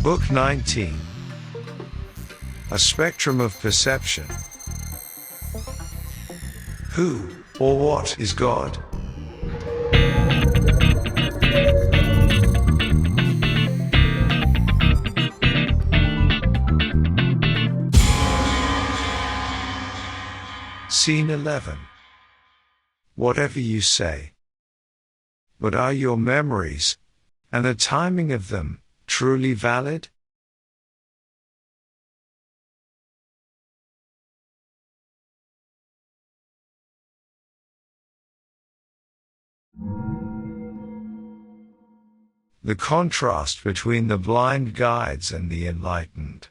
Book 19. A Spectrum of Perception. Who or what is God? Scene 11. Whatever you say. But are your memories, and the timing of them, truly valid? The contrast between the blind guides and the enlightened.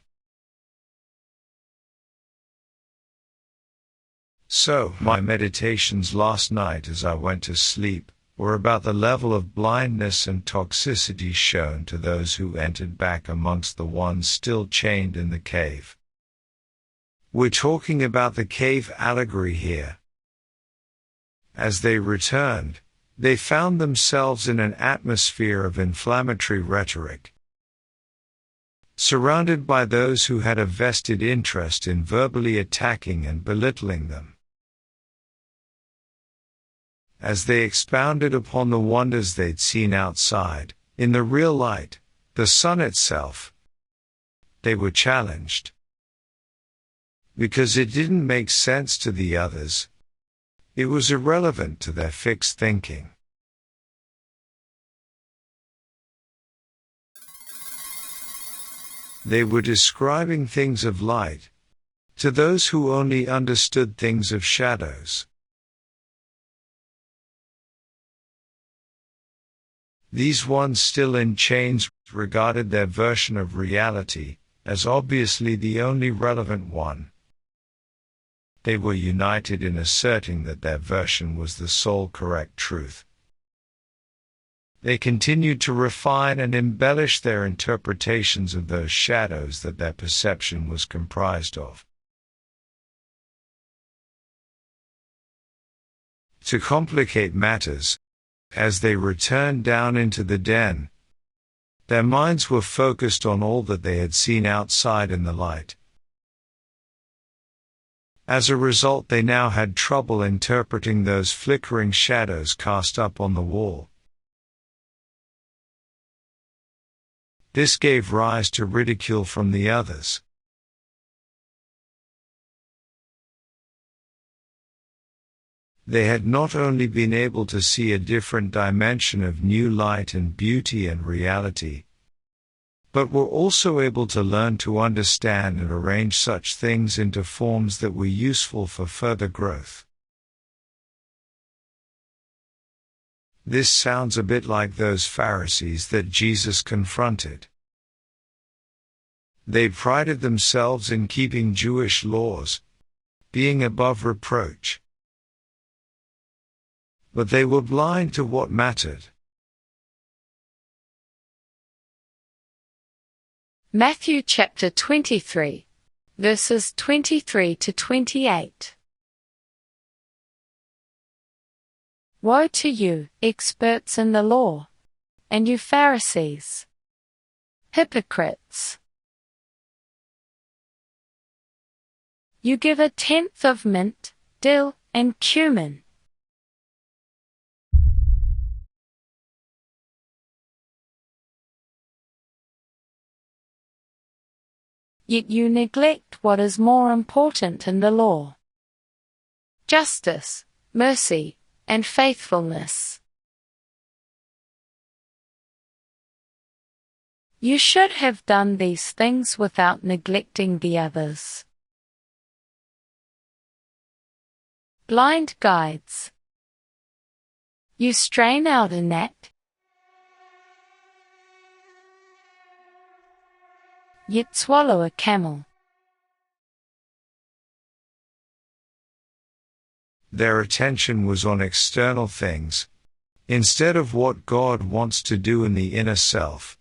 So, my meditations last night as I went to sleep were about the level of blindness and toxicity shown to those who entered back amongst the ones still chained in the cave. We're talking about the cave allegory here. As they returned, they found themselves in an atmosphere of inflammatory rhetoric, surrounded by those who had a vested interest in verbally attacking and belittling them. As they expounded upon the wonders they'd seen outside, in the real light, the sun itself, they were challenged. Because it didn't make sense to the others, it was irrelevant to their fixed thinking. They were describing things of light to those who only understood things of shadows. These ones still in chains regarded their version of reality as obviously the only relevant one. They were united in asserting that their version was the sole correct truth. They continued to refine and embellish their interpretations of those shadows that their perception was comprised of. To complicate matters, as they returned down into the den, their minds were focused on all that they had seen outside in the light. As a result, they now had trouble interpreting those flickering shadows cast up on the wall. This gave rise to ridicule from the others. They had not only been able to see a different dimension of new light and beauty and reality, but were also able to learn to understand and arrange such things into forms that were useful for further growth. This sounds a bit like those Pharisees that Jesus confronted. They prided themselves in keeping Jewish laws, being above reproach. But they were blind to what mattered. Matthew chapter 23, verses 23 to 28. Woe to you, experts in the law, and you Pharisees, hypocrites! You give a tenth of mint, dill, and cumin, yet you neglect what is more important in the law: justice, mercy, and faithfulness. You should have done these things without neglecting the others. Blind guides! You strain out a gnat, yet swallow a camel. Their attention was on external things, instead of what God wants to do in the inner self.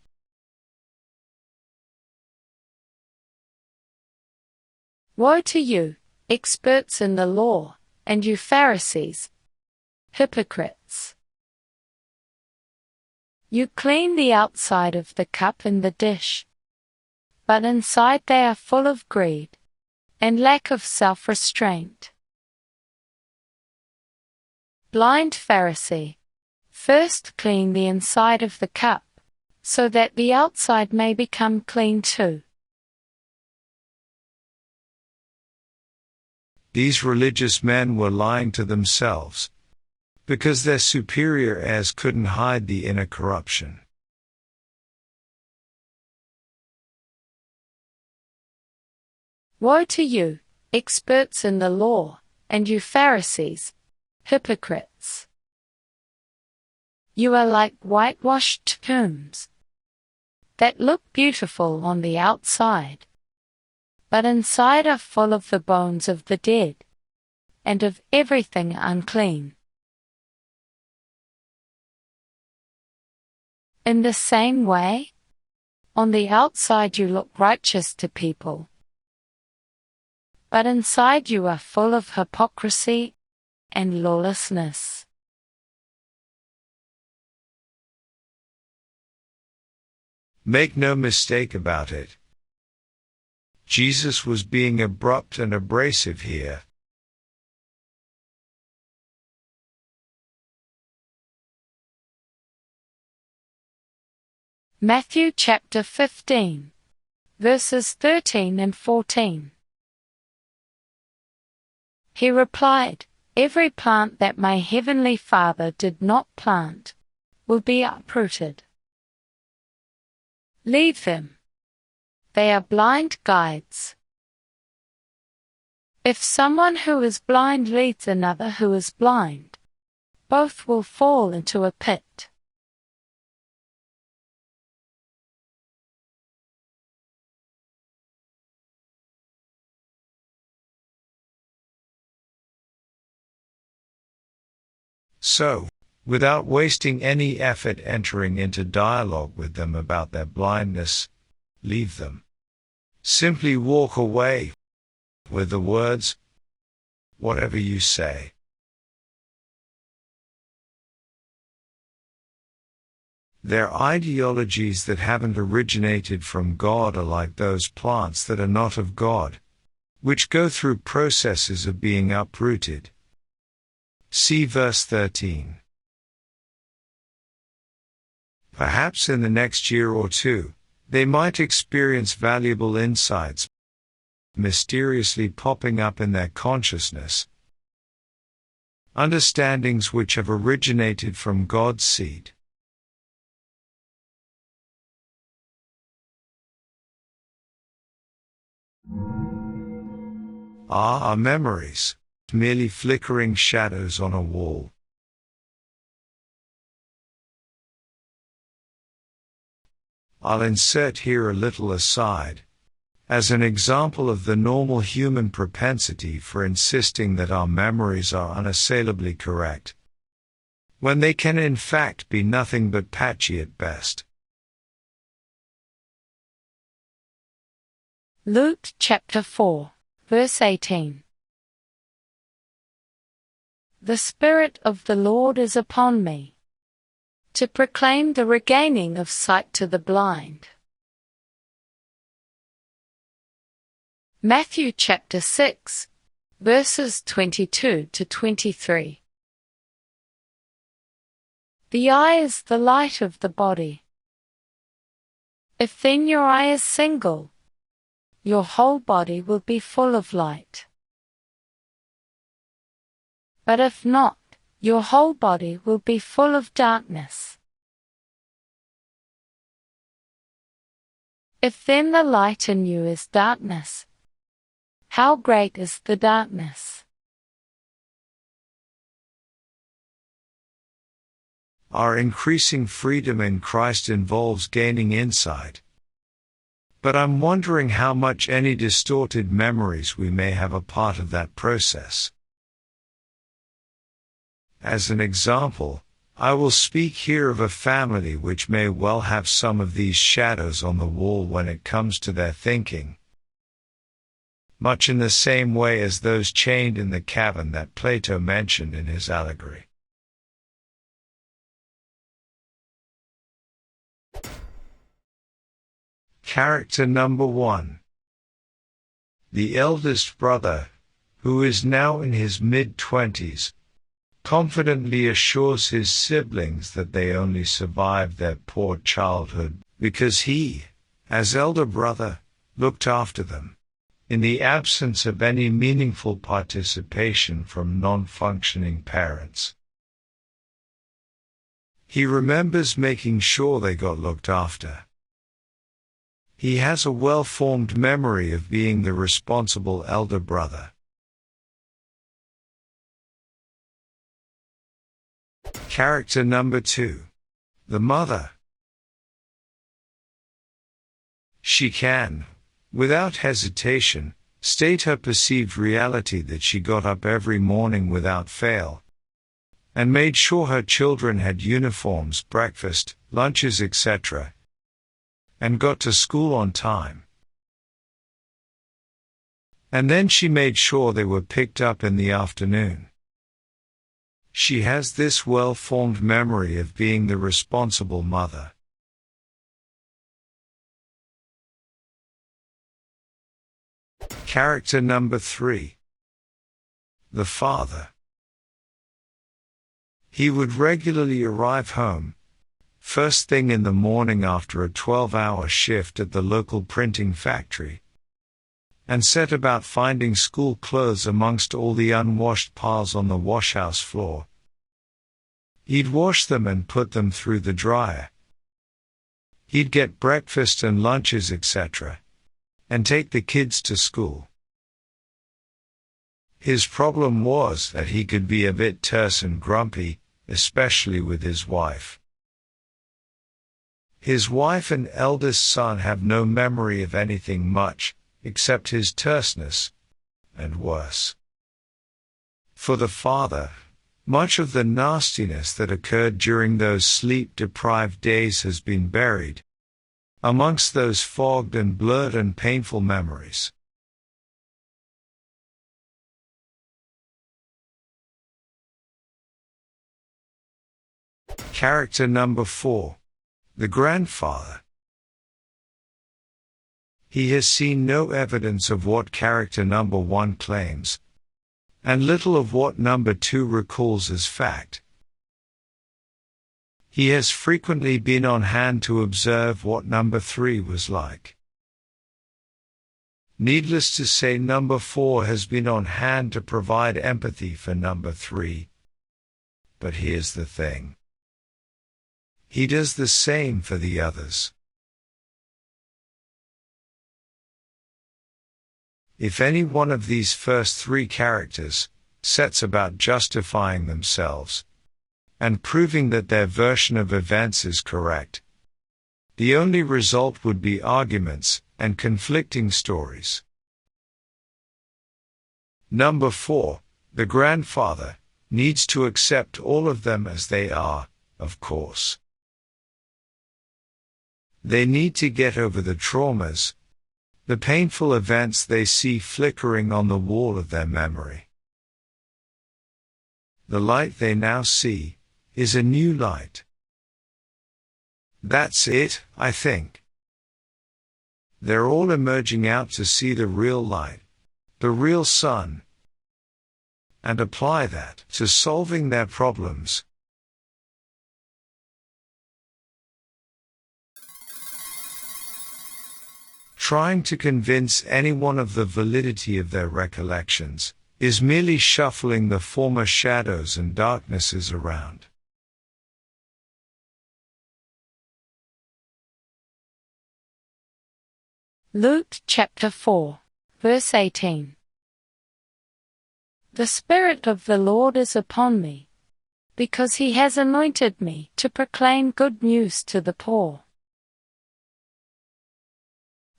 Woe to you, experts in the law, and you Pharisees, hypocrites! You clean the outside of the cup and the dish, but inside they are full of greed and lack of self-restraint. Blind Pharisee. First clean the inside of the cup, so that the outside may become clean too. These religious men were lying to themselves, because their superior heirs couldn't hide the inner corruption. Woe to you, experts in the law, and you Pharisees, hypocrites! You are like whitewashed tombs that look beautiful on the outside, but inside are full of the bones of the dead and of everything unclean. In the same way, on the outside you look righteous to people, but inside you are full of hypocrisy and lawlessness. Make no mistake about it. Jesus was being abrupt and abrasive here. Matthew chapter 15, verses 13 and 14. He replied, "Every plant that my heavenly Father did not plant will be uprooted. Leave them. They are blind guides. If someone who is blind leads another who is blind, both will fall into a pit." So, without wasting any effort entering into dialogue with them about their blindness, leave them. Simply walk away with the words, "Whatever you say." Their ideologies that haven't originated from God are like those plants that are not of God, which go through processes of being uprooted. See verse 13. Perhaps in the next year or two, they might experience valuable insights mysteriously popping up in their consciousness, understandings which have originated from God's seed. Our memories, merely flickering shadows on a wall. I'll insert here a little aside, as an example of the normal human propensity for insisting that our memories are unassailably correct, when they can in fact be nothing but patchy at best. Luke chapter 4, verse 18. The Spirit of the Lord is upon me, to proclaim the regaining of sight to the blind. Matthew chapter 6, verses 22 to 23. The eye is the light of the body. If then your eye is single, your whole body will be full of light. But if not, your whole body will be full of darkness. If then the light in you is darkness, how great is the darkness? Our increasing freedom in Christ involves gaining insight. But I'm wondering how much any distorted memories we may have a part of that process. As an example, I will speak here of a family which may well have some of these shadows on the wall when it comes to their thinking, much in the same way as those chained in the cavern that Plato mentioned in his allegory. Character number 1. The eldest brother, who is now in his mid-20s, confidently assures his siblings that they only survived their poor childhood because he, as elder brother, looked after them, in the absence of any meaningful participation from non-functioning parents. He remembers making sure they got looked after. He has a well-formed memory of being the responsible elder brother. Character number 2. The mother. She can, without hesitation, state her perceived reality that she got up every morning without fail, and made sure her children had uniforms, breakfast, lunches, etc., and got to school on time. And then she made sure they were picked up in the afternoon. She has this well-formed memory of being the responsible mother. Character number 3. The father. He would regularly arrive home, first thing in the morning after a 12-hour shift at the local printing factory, and set about finding school clothes amongst all the unwashed piles on the washhouse floor. He'd wash them and put them through the dryer. He'd get breakfast and lunches, etc., and take the kids to school. His problem was that he could be a bit terse and grumpy, especially with his wife. His wife and eldest son have no memory of anything much, except his terseness, and worse. For the father, much of the nastiness that occurred during those sleep-deprived days has been buried amongst those fogged and blurred and painful memories. Character number 4. The grandfather. He has seen no evidence of what character number 1 claims, and little of what number 2 recalls as fact. He has frequently been on hand to observe what number 3 was like. Needless to say, number 4 has been on hand to provide empathy for number 3. But here's the thing. He does the same for the others. If any one of these first 3 characters sets about justifying themselves and proving that their version of events is correct, the only result would be arguments and conflicting stories. Number 4, the grandfather, needs to accept all of them as they are, of course. They need to get over the traumas, the painful events they see flickering on the wall of their memory. The light they now see is a new light. That's it, I think. They're all emerging out to see the real light, the real sun, and apply that to solving their problems. Trying to convince anyone of the validity of their recollections is merely shuffling the former shadows and darknesses around. Luke chapter 4, verse 18. The Spirit of the Lord is upon me, because he has anointed me to proclaim good news to the poor.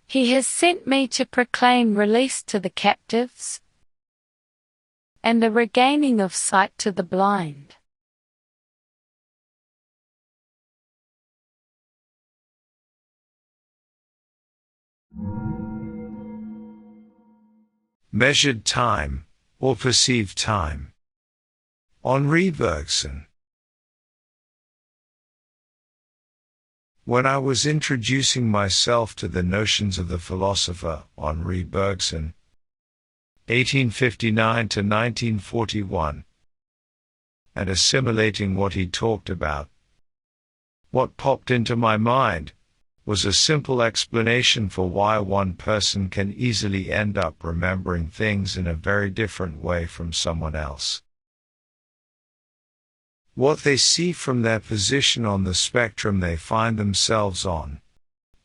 He has sent me to proclaim release to the captives and the regaining of sight to the blind. Measured time, or perceived time. Henri Bergson. When I was introducing myself to the notions of the philosopher Henri Bergson, 1859 to 1941, and assimilating what he talked about, what popped into my mind was a simple explanation for why one person can easily end up remembering things in a very different way from someone else. What they see from their position on the spectrum they find themselves on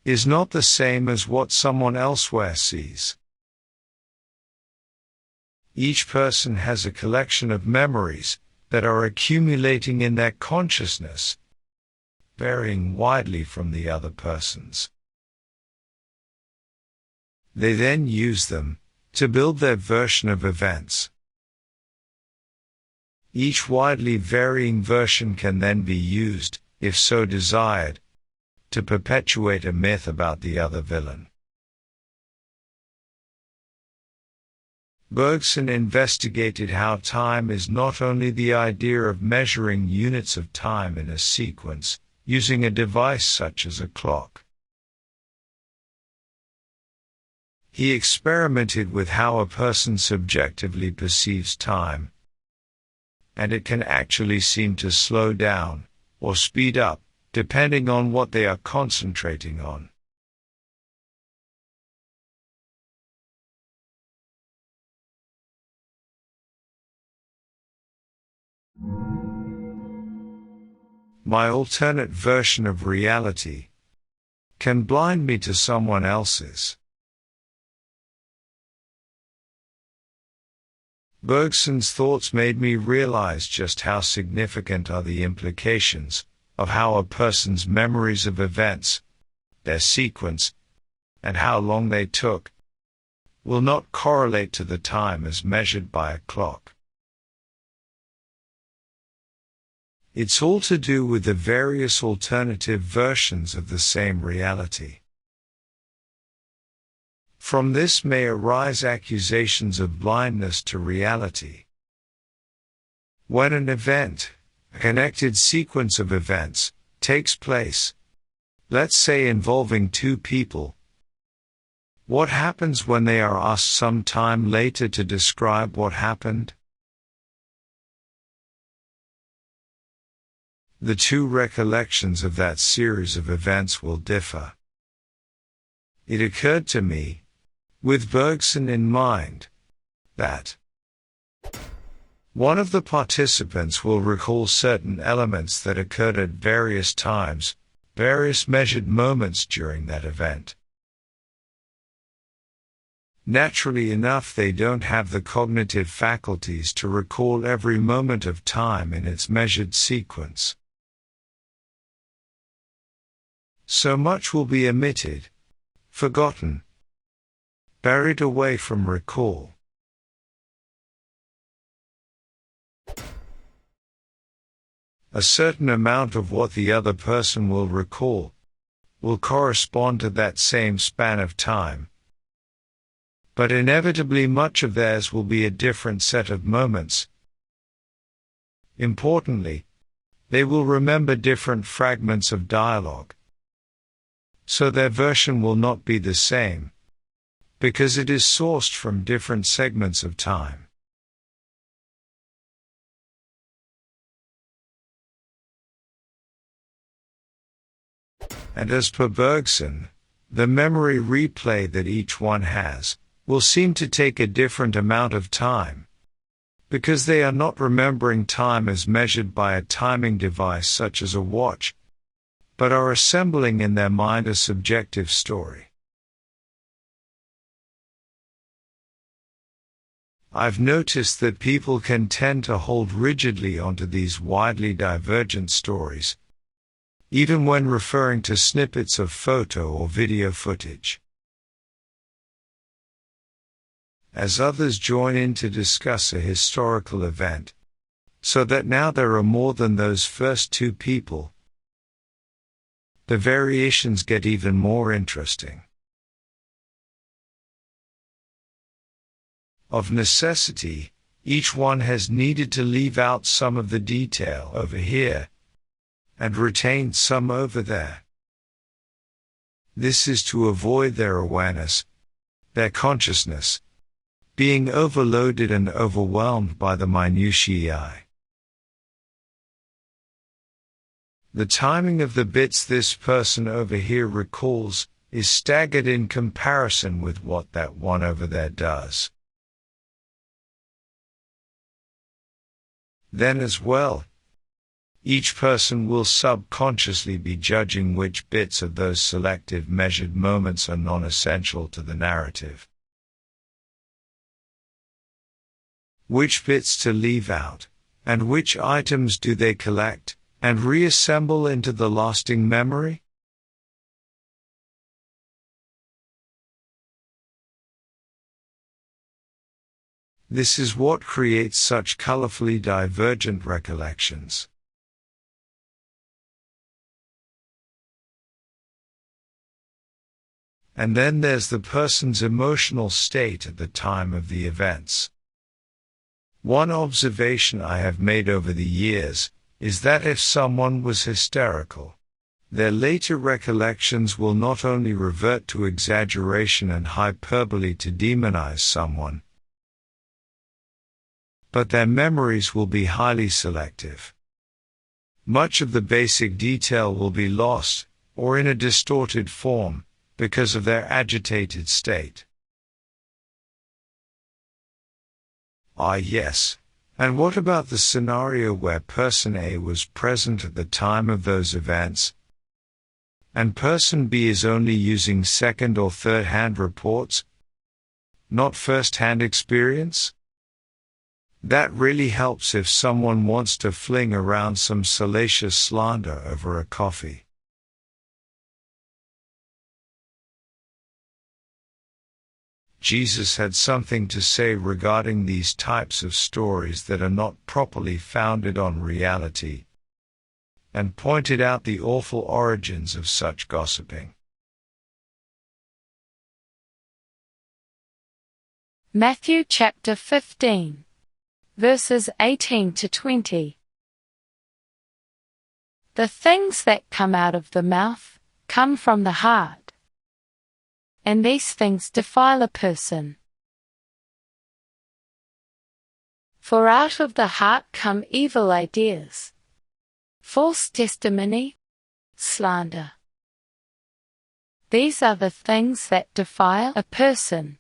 is not the same as what someone elsewhere sees. Each person has a collection of memories that are accumulating in their consciousness, varying widely from the other person's. They then use them to build their version of events. Each widely varying version can then be used, if so desired, to perpetuate a myth about the other villain. Bergson investigated how time is not only the idea of measuring units of time in a sequence, using a device such as a clock. He experimented with how a person subjectively perceives time, and it can actually seem to slow down or speed up, depending on what they are concentrating on. My alternate version of reality can blind me to someone else's. Bergson's thoughts made me realize just how significant are the implications of how a person's memories of events, their sequence, and how long they took, will not correlate to the time as measured by a clock. It's all to do with the various alternative versions of the same reality. From this may arise accusations of blindness to reality. When an event, a connected sequence of events, takes place, let's say involving two people, what happens when they are asked some time later to describe what happened? The two recollections of that series of events will differ. It occurred to me, with Bergson in mind, that one of the participants will recall certain elements that occurred at various times, various measured moments during that event. Naturally enough, they don't have the cognitive faculties to recall every moment of time in its measured sequence. So much will be omitted, forgotten, buried away from recall. A certain amount of what the other person will recall will correspond to that same span of time, but inevitably much of theirs will be a different set of moments. Importantly, they will remember different fragments of dialogue, so their version will not be the same, because it is sourced from different segments of time. And as per Bergson, the memory replay that each one has will seem to take a different amount of time, because they are not remembering time as measured by a timing device such as a watch, but are assembling in their mind a subjective story. I've noticed that people can tend to hold rigidly onto these widely divergent stories, even when referring to snippets of photo or video footage. As others join in to discuss a historical event, so that now there are more than those first two people, the variations get even more interesting. Of necessity, each one has needed to leave out some of the detail over here, and retain some over there. This is to avoid their awareness, their consciousness, being overloaded and overwhelmed by the minutiae. The timing of the bits this person over here recalls is staggered in comparison with what that one over there does. Then as well, each person will subconsciously be judging which bits of those selective measured moments are non-essential to the narrative. Which bits to leave out, and which items do they collect and reassemble into the lasting memory? This is what creates such colorfully divergent recollections. And then there's the person's emotional state at the time of the events. One observation I have made over the years is that if someone was hysterical, their later recollections will not only revert to exaggeration and hyperbole to demonize someone, but their memories will be highly selective. Much of the basic detail will be lost, or in a distorted form, because of their agitated state. Ah yes, and what about the scenario where person A was present at the time of those events, and person B is only using second or third-hand reports, not first-hand experience? That really helps if someone wants to fling around some salacious slander over a coffee. Jesus had something to say regarding these types of stories that are not properly founded on reality, and pointed out the awful origins of such gossiping. Matthew chapter 15, verses 18 to 20. The things that come out of the mouth come from the heart, and these things defile a person. For out of the heart come evil ideas, false testimony, slander. These are the things that defile a person.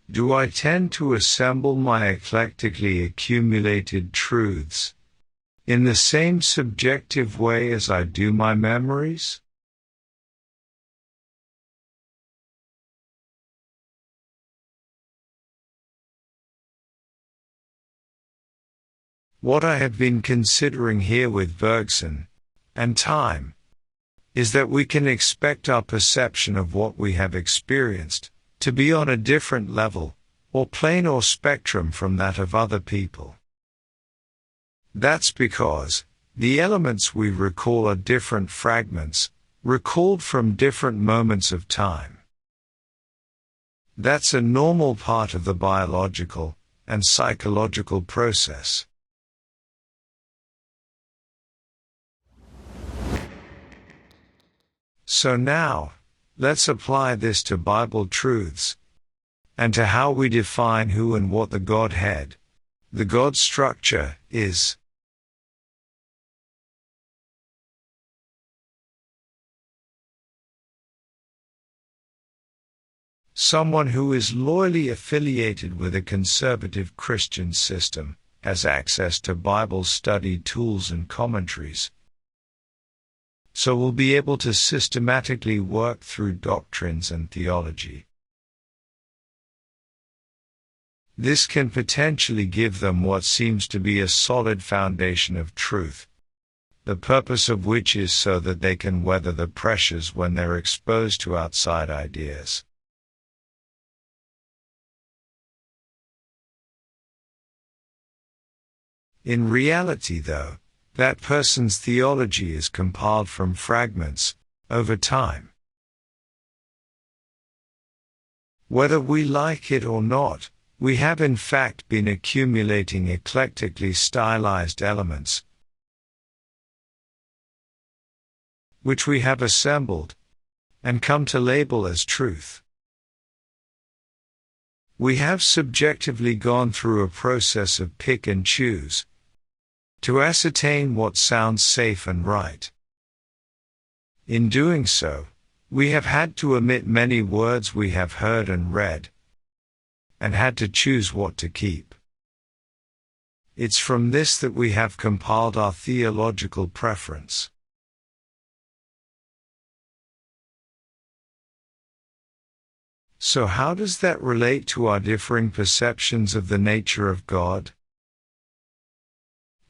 Do I tend to assemble my eclectically accumulated truths in the same subjective way as I do my memories? What I have been considering here with Bergson and time is that we can expect our perception of what we have experienced to be on a different level, or plane or spectrum from that of other people. That's because the elements we recall are different fragments, recalled from different moments of time. That's a normal part of the biological and psychological process. So now, let's apply this to Bible truths, and to how we define who and what the Godhead, the God structure, is. Someone who is loyally affiliated with a conservative Christian system has access to Bible study tools and commentaries, so will be able to systematically work through doctrines and theology. This can potentially give them what seems to be a solid foundation of truth, the purpose of which is so that they can weather the pressures when they're exposed to outside ideas. In reality, though, that person's theology is compiled from fragments, over time. Whether we like it or not, We have in fact been accumulating eclectically stylized elements, which we have assembled and come to label as truth. We have subjectively gone through a process of pick and choose to ascertain what sounds safe and right. In doing so, we have had to omit many words we have heard and read, and had to choose what to keep. It's from this that we have compiled our theological preference. So how does that relate to our differing perceptions of the nature of God?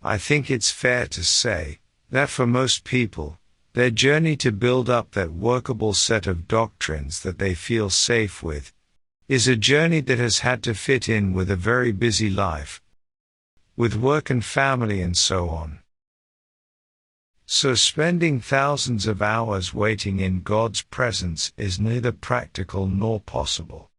I think it's fair to say that for most people, their journey to build up that workable set of doctrines that they feel safe with is a journey that has had to fit in with a very busy life, with work and family and so on. So spending thousands of hours waiting in God's presence is neither practical nor possible.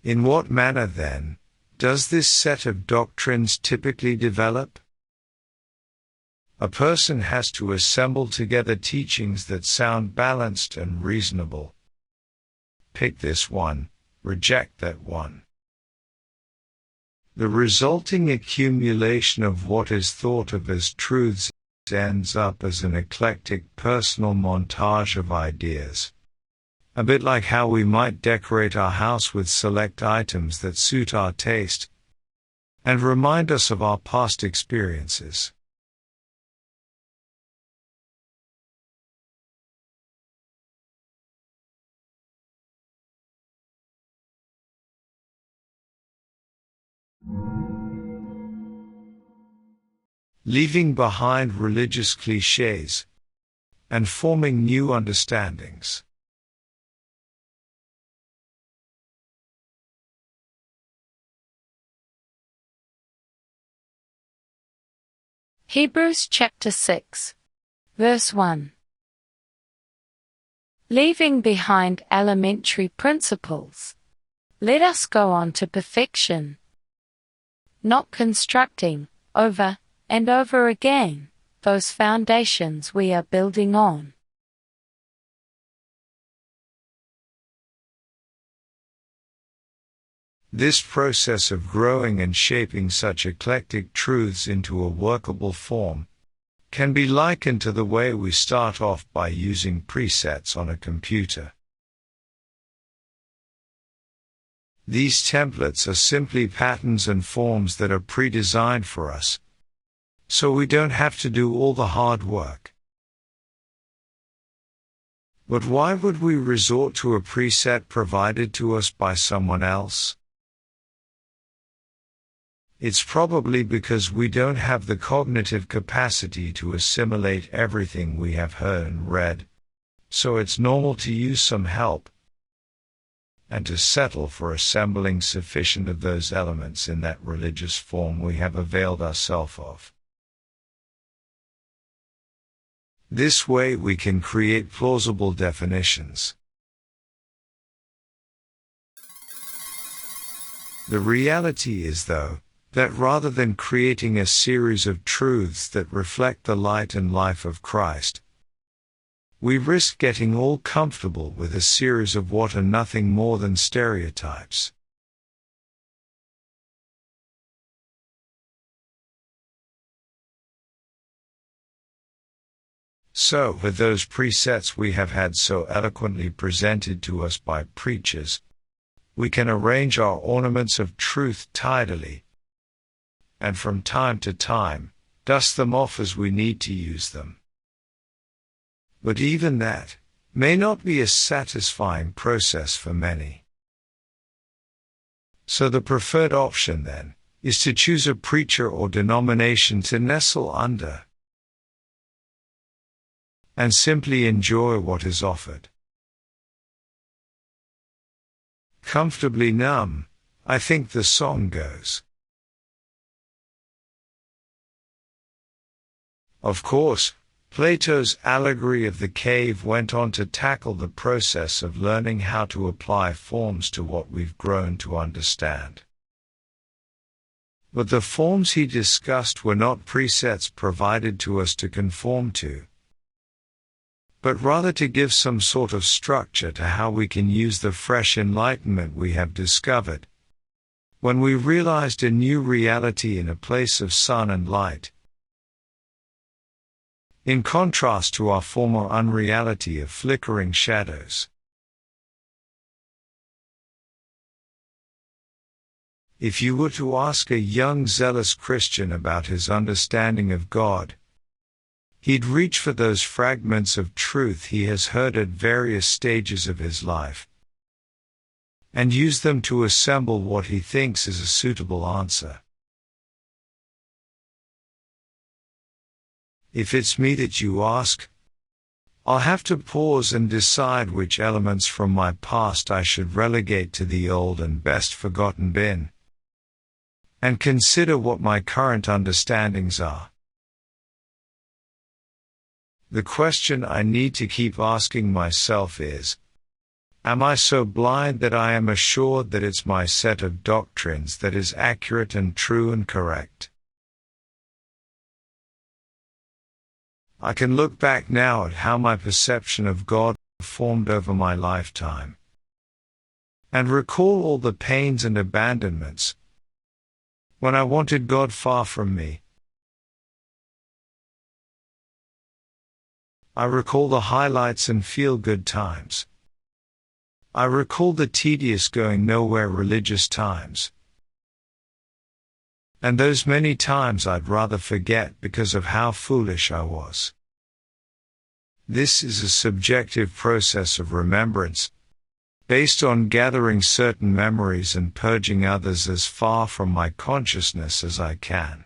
In what manner, then, does this set of doctrines typically develop? A person has to assemble together teachings that sound balanced and reasonable. Pick this one, reject that one. The resulting accumulation of what is thought of as truths ends up as an eclectic personal montage of ideas. A bit like how we might decorate our house with select items that suit our taste and remind us of our past experiences. Leaving behind religious clichés and forming new understandings. Hebrews chapter 6, verse 1. Leaving behind elementary principles, let us go on to perfection, not constructing, over and over again, those foundations we are building on. This process of growing and shaping such eclectic truths into a workable form can be likened to the way we start off by using presets on a computer. These templates are simply patterns and forms that are pre-designed for us, so we don't have to do all the hard work. But why would we resort to a preset provided to us by someone else? It's probably because we don't have the cognitive capacity to assimilate everything we have heard and read, so it's normal to use some help and to settle for assembling sufficient of those elements in that religious form we have availed ourselves of. This way we can create plausible definitions. The reality is, though, that rather than creating a series of truths that reflect the light and life of Christ, we risk getting all comfortable with a series of what are nothing more than stereotypes. So, with those presets we have had so eloquently presented to us by preachers, we can arrange our ornaments of truth tidily, and from time to time, dust them off as we need to use them. But even that may not be a satisfying process for many. So the preferred option, then, is to choose a preacher or denomination to nestle under, and simply enjoy what is offered. Comfortably numb, I think the song goes. Of course, Plato's allegory of the cave went on to tackle the process of learning how to apply forms to what we've grown to understand. But the forms he discussed were not presets provided to us to conform to, but rather to give some sort of structure to how we can use the fresh enlightenment we have discovered, when we realized a new reality in a place of sun and light, in contrast to our former unreality of flickering shadows. If you were to ask a young zealous Christian about his understanding of God, he'd reach for those fragments of truth he has heard at various stages of his life, and use them to assemble what he thinks is a suitable answer. If it's me that you ask, I'll have to pause and decide which elements from my past I should relegate to the old and best forgotten bin, and consider what my current understandings are. The question I need to keep asking myself is, am I so blind that I am assured that it's my set of doctrines that is accurate and true and correct? I can look back now at how my perception of God formed over my lifetime, and recall all the pains and abandonments, when I wanted God far from me. I recall the highlights and feel-good times. I recall the tedious going-nowhere religious times, and those many times I'd rather forget because of how foolish I was. This is a subjective process of remembrance, based on gathering certain memories and purging others as far from my consciousness as I can.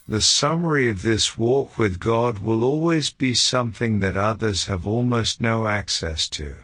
The summary of this walk with God will always be something that others have almost no access to.